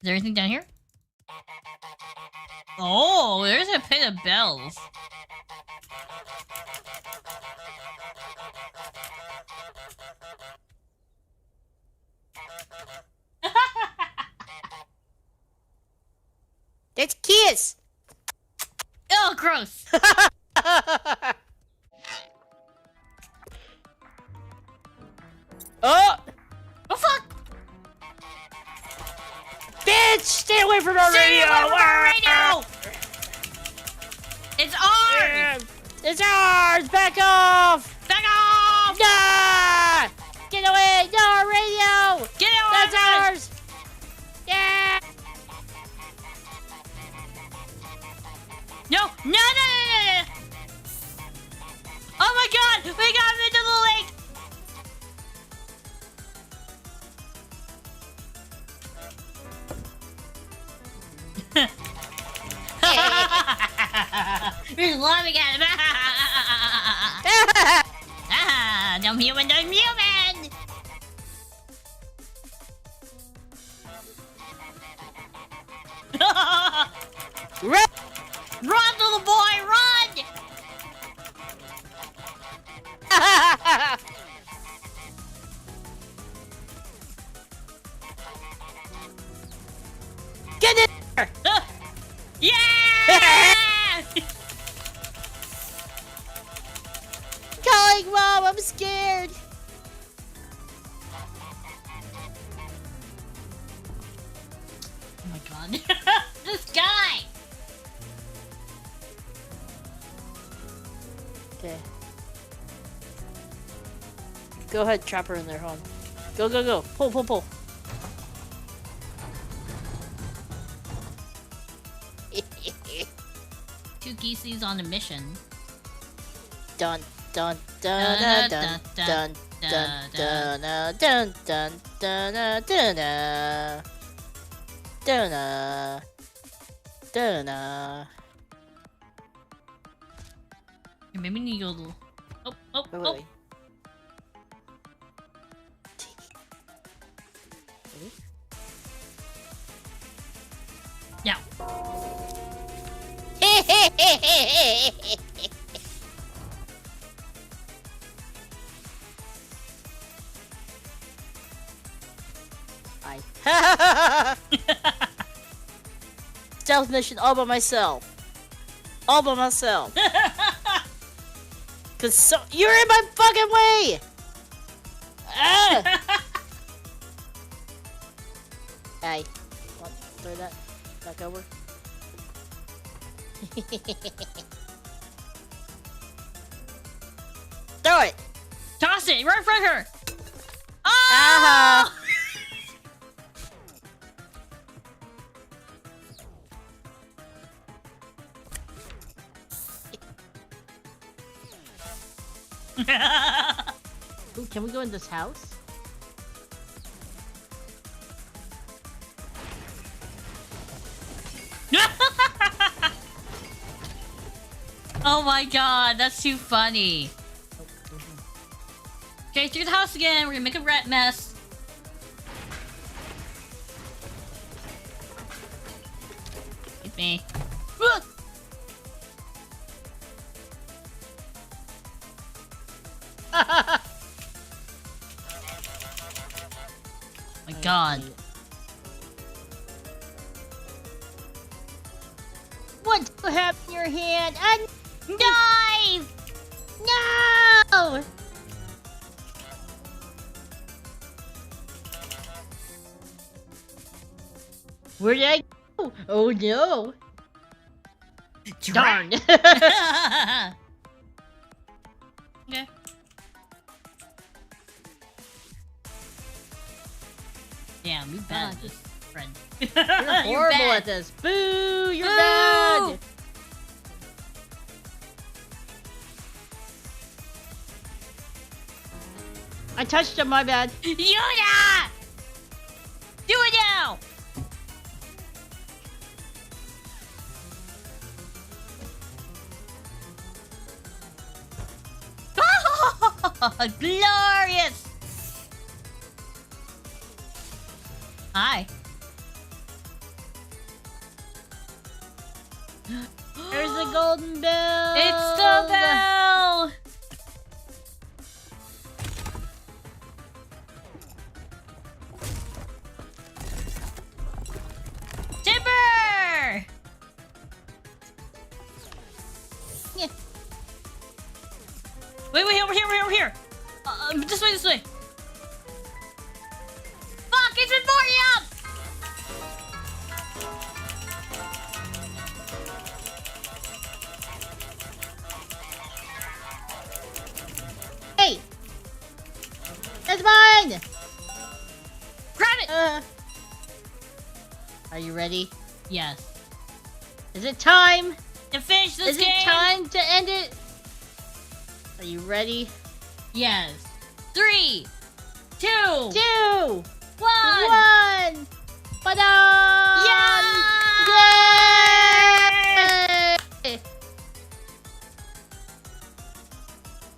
there anything down here? Oh, there's a pit of bells. That's kiss. Oh, gross. Oh! Oh, fuck! Bitch! Stay away from our radio! Stay away from our radio! It's ours! Yeah. It's ours! Back off! Back off! Nah! Get away! No, our radio! Get out! That's ours! Yeah! No! No, no, no, no, no! Oh my god! We got him into the lake! We're laughing at him! Dumb human, dumb human! Run! Run, little boy, run! Get in there! Yeah! Calling Mom, I'm scared. Oh my god. This guy! Okay. Go ahead, trap her in there, home. Go, go, go. Pull, pull, pull. Two geese's on a mission. Dun, dun, dun, dun, dun, dun, dun, dun, dun, dun, dun, dun, dun, dun, dun, dun. Maybe we need to go a little... Oh, oh, Wait, oh. wait, wait. Now. Stealth mission all by myself. All by myself. Cause so you're in my fucking way. Ah! Hey, want to throw that back over? Throw it. Toss it right in front of her! Oh! Uh-huh. Ooh, can we go in this house? Oh my god, that's too funny. Okay, through the house again. We're gonna make a rat mess. Hit me. Ah! My god. What you have in your hand? A Knife! no! Where did I go? Oh no! Darn! Okay. Damn, you bad at this, friend. You're horrible at this. Boo! You're bad! I touched him, my bad. Yuna! Do it now! Glorious! Hi. There's the golden bell. It's the bell. Timber. Yeah. Wait, over here. This way. Fuck, it's in up. Hey! That's mine! Grab it! Are you ready? Yes. Is it time? To finish this Is game? it time to end it? Are you ready? Yes. 3, 2, 2, 1. 1! Ta-da! Yay!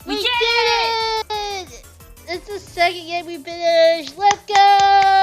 We did it! It's the second game we finished. Let's go!